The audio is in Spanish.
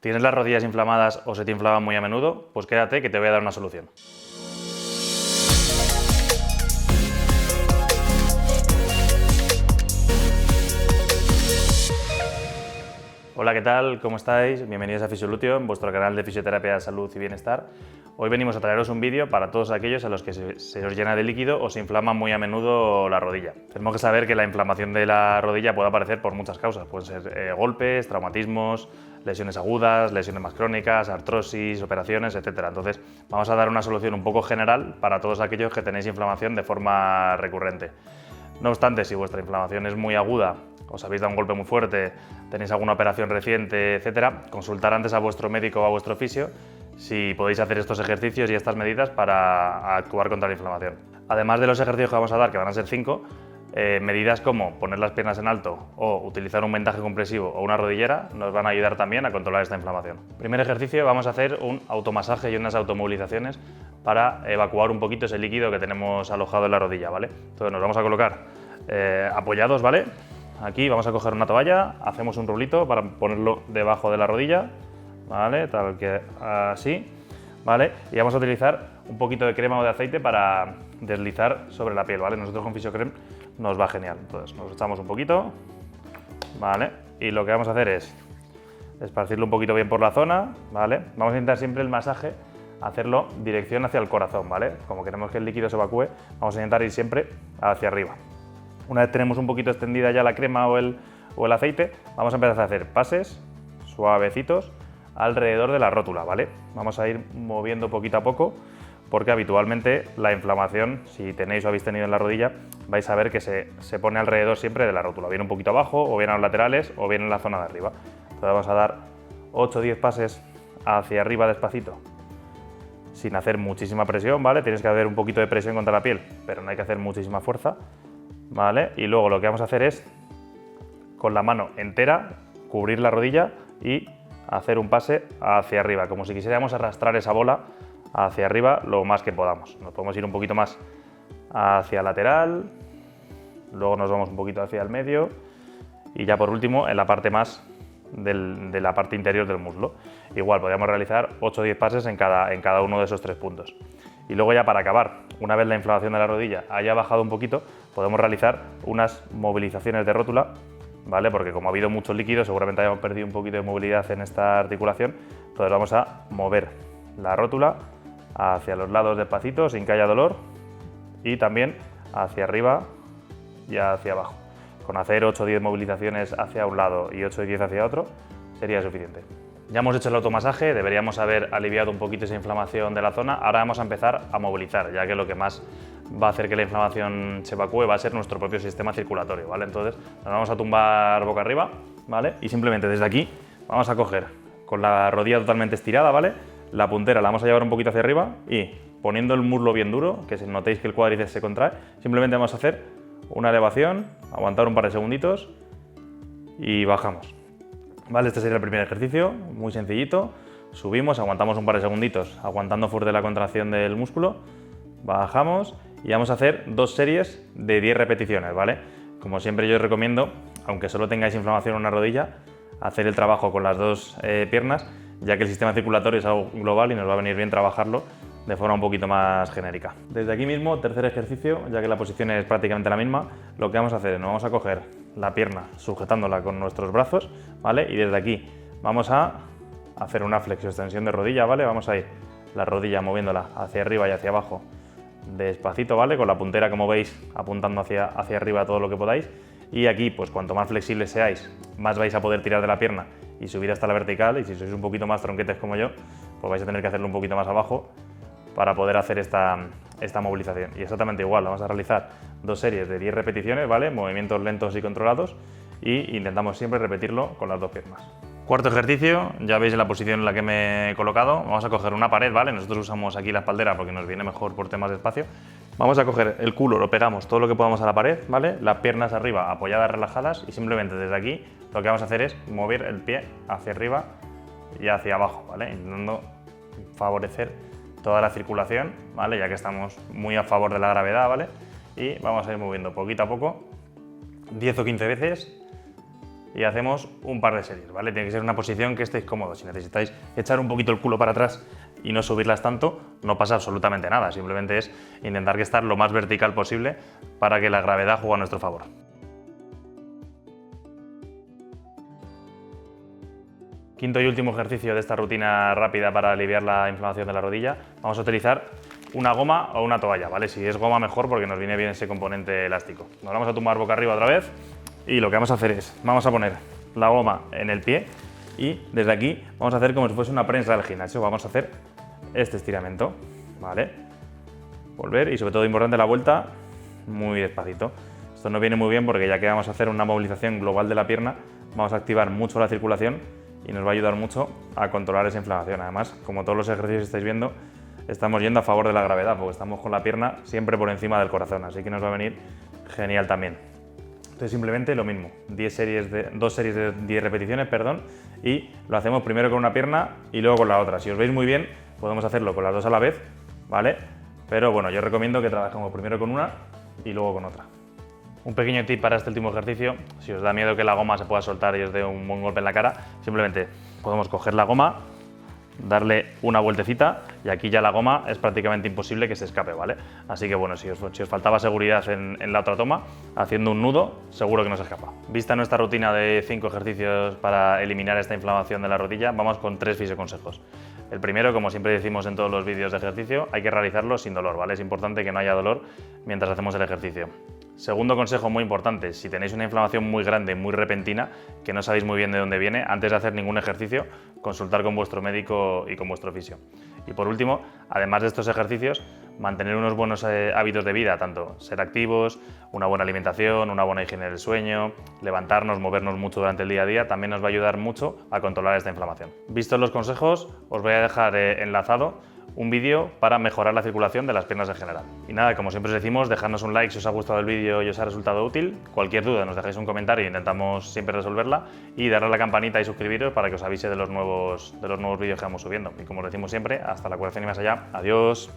¿Tienes las rodillas inflamadas o se te inflaman muy a menudo? Pues quédate que te voy a dar una solución. Hola, ¿qué tal? ¿Cómo estáis? Bienvenidos a Fisiolution, vuestro canal de fisioterapia, salud y bienestar. Hoy venimos a traeros un vídeo para todos aquellos a los que se os llena de líquido o se inflama muy a menudo la rodilla. Tenemos que saber que la inflamación de la rodilla puede aparecer por muchas causas. Pueden ser golpes, traumatismos, lesiones agudas, lesiones más crónicas, artrosis, operaciones, etc. Entonces, vamos a dar una solución un poco general para todos aquellos que tenéis inflamación de forma recurrente. No obstante, si vuestra inflamación es muy aguda, os habéis dado un golpe muy fuerte, tenéis alguna operación reciente, etcétera, consultar antes a vuestro médico o a vuestro fisio si podéis hacer estos ejercicios y estas medidas para actuar contra la inflamación. Además de los ejercicios que vamos a dar, que van a ser 5, medidas como poner las piernas en alto o utilizar un vendaje compresivo o una rodillera nos van a ayudar también a controlar esta inflamación. Primer ejercicio, vamos a hacer un automasaje y unas automovilizaciones para evacuar un poquito ese líquido que tenemos alojado en la rodilla, ¿vale? Entonces nos vamos a colocar apoyados, ¿vale? Aquí vamos a coger una toalla, hacemos un rulito para ponerlo debajo de la rodilla, ¿vale? Tal que así, ¿vale? Y vamos a utilizar un poquito de crema o de aceite para deslizar sobre la piel, ¿vale? Nosotros con Fisiocrem nos va genial. Entonces nos echamos un poquito, ¿vale? Y lo que vamos a hacer es esparcirlo un poquito bien por la zona, ¿vale? Vamos a intentar siempre el masaje hacerlo dirección hacia el corazón, ¿vale? Como queremos que el líquido se evacúe, vamos a intentar ir siempre hacia arriba. Una vez tenemos un poquito extendida ya la crema o el aceite, vamos a empezar a hacer pases suavecitos alrededor de la rótula, ¿vale? Vamos a ir moviendo poquito a poco porque habitualmente la inflamación, si tenéis o habéis tenido en la rodilla, vais a ver que se pone alrededor siempre de la rótula, bien un poquito abajo o bien a los laterales o bien en la zona de arriba. Entonces vamos a dar 8 o 10 pases hacia arriba despacito, sin hacer muchísima presión, ¿vale? Tienes que hacer un poquito de presión contra la piel, pero no hay que hacer muchísima fuerza, ¿vale? Y luego lo que vamos a hacer es, con la mano entera, cubrir la rodilla y hacer un pase hacia arriba, como si quisiéramos arrastrar esa bola hacia arriba lo más que podamos. Nos podemos ir un poquito más hacia lateral, luego nos vamos un poquito hacia el medio y ya por último en la parte más de la parte interior del muslo. Igual podríamos realizar 8 o 10 pases en cada uno de esos 3 puntos. Y luego ya para acabar, una vez la inflamación de la rodilla haya bajado un poquito, podemos realizar unas movilizaciones de rótula, ¿vale? Porque como ha habido mucho líquido, seguramente hayamos perdido un poquito de movilidad en esta articulación, entonces vamos a mover la rótula hacia los lados despacito, sin que haya dolor, y también hacia arriba y hacia abajo. Con hacer 8 o 10 movilizaciones hacia un lado y 8 o 10 hacia otro sería suficiente. Ya hemos hecho el automasaje, deberíamos haber aliviado un poquito esa inflamación de la zona. Ahora vamos a empezar a movilizar, ya que lo que más va a hacer que la inflamación se evacúe va a ser nuestro propio sistema circulatorio, ¿vale? Entonces nos vamos a tumbar boca arriba, ¿vale? Y simplemente desde aquí vamos a coger con la rodilla totalmente estirada, ¿vale? La puntera la vamos a llevar un poquito hacia arriba y poniendo el muslo bien duro, que si notéis que el cuádriceps se contrae, simplemente vamos a hacer una elevación, aguantar un par de segunditos y bajamos. Vale, este sería el primer ejercicio, muy sencillito. Subimos, aguantamos un par de segunditos, aguantando fuerte la contracción del músculo, bajamos y vamos a hacer 2 series de 10 repeticiones, ¿vale? Como siempre yo os recomiendo, aunque solo tengáis inflamación en una rodilla, hacer el trabajo con las 2 piernas, ya que el sistema circulatorio es algo global y nos va a venir bien trabajarlo de forma un poquito más genérica. Desde aquí mismo, tercer ejercicio, ya que la posición es prácticamente la misma, lo que vamos a hacer es, nos vamos a coger la pierna sujetándola con nuestros brazos, ¿vale? Y desde aquí vamos a hacer una flexioextensión de rodilla, ¿vale? Vamos a ir la rodilla moviéndola hacia arriba y hacia abajo despacito, ¿vale? Con la puntera, como veis, apuntando hacia arriba todo lo que podáis. Y aquí, pues cuanto más flexibles seáis, más vais a poder tirar de la pierna y subir hasta la vertical. Y si sois un poquito más tronquetes como yo, pues vais a tener que hacerlo un poquito más abajo para poder hacer esta movilización. Y exactamente igual, vamos a realizar 2 series de 10 repeticiones, ¿vale? Movimientos lentos y controlados, y intentamos siempre repetirlo con las 2 piernas. Cuarto ejercicio, ya veis la posición en la que me he colocado. Vamos a coger una pared, ¿vale? Nosotros usamos aquí la espaldera porque nos viene mejor por temas de espacio. Vamos a coger el culo, lo pegamos todo lo que podamos a la pared, ¿vale? Las piernas arriba apoyadas, relajadas, y simplemente desde aquí lo que vamos a hacer es mover el pie hacia arriba y hacia abajo, ¿vale? Intentando favorecer toda la circulación, ¿vale? Ya que estamos muy a favor de la gravedad, ¿vale? Y vamos a ir moviendo poquito a poco, 10 o 15 veces, y hacemos un par de series, ¿vale? Tiene que ser una posición que estéis cómodos. Si necesitáis echar un poquito el culo para atrás y no subirlas tanto, no pasa absolutamente nada. Simplemente es intentar que estar lo más vertical posible para que la gravedad juegue a nuestro favor. Quinto y último ejercicio de esta rutina rápida para aliviar la inflamación de la rodilla. Vamos a utilizar una goma o una toalla, ¿vale? Si es goma mejor porque nos viene bien ese componente elástico. Nos vamos a tumbar boca arriba otra vez y lo que vamos a hacer es, vamos a poner la goma en el pie y desde aquí vamos a hacer como si fuese una prensa del gimnasio. Vamos a hacer este estiramiento, ¿vale? Volver y sobre todo importante la vuelta muy despacito. Esto nos viene muy bien porque ya que vamos a hacer una movilización global de la pierna, vamos a activar mucho la circulación y nos va a ayudar mucho a controlar esa inflamación. Además, como todos los ejercicios que estáis viendo, estamos yendo a favor de la gravedad porque estamos con la pierna siempre por encima del corazón, así que nos va a venir genial también. Entonces simplemente lo mismo, 2 series de 10 repeticiones, y lo hacemos primero con una pierna y luego con la otra. Si os veis muy bien, podemos hacerlo con las dos a la vez, ¿vale? Pero bueno, yo recomiendo que trabajemos primero con una y luego con otra. Un pequeño tip para este último ejercicio: si os da miedo que la goma se pueda soltar y os dé un buen golpe en la cara, simplemente podemos coger la goma, darle una vueltecita y aquí ya la goma es prácticamente imposible que se escape, ¿vale? Así que bueno, si os faltaba seguridad en la otra toma, haciendo un nudo seguro que no se escapa. Vista nuestra rutina de 5 ejercicios para eliminar esta inflamación de la rodilla, vamos con 3 fisioconsejos. El primero, como siempre decimos en todos los vídeos de ejercicio, hay que realizarlo sin dolor, ¿vale? Es importante que no haya dolor mientras hacemos el ejercicio. Segundo consejo muy importante: si tenéis una inflamación muy grande, muy repentina, que no sabéis muy bien de dónde viene, antes de hacer ningún ejercicio, consultar con vuestro médico y con vuestro fisio. Y por último, además de estos ejercicios, mantener unos buenos hábitos de vida, tanto ser activos, una buena alimentación, una buena higiene del sueño, levantarnos, movernos mucho durante el día a día, también nos va a ayudar mucho a controlar esta inflamación. Vistos los consejos, os voy a dejar enlazado un vídeo para mejorar la circulación de las piernas en general. Y nada, como siempre os decimos, dejadnos un like si os ha gustado el vídeo y os ha resultado útil. Cualquier duda nos dejáis un comentario e intentamos siempre resolverla, y darle a la campanita y suscribiros para que os avise de los nuevos vídeos que vamos subiendo. Y como os decimos siempre, hasta la curación y más allá. Adiós.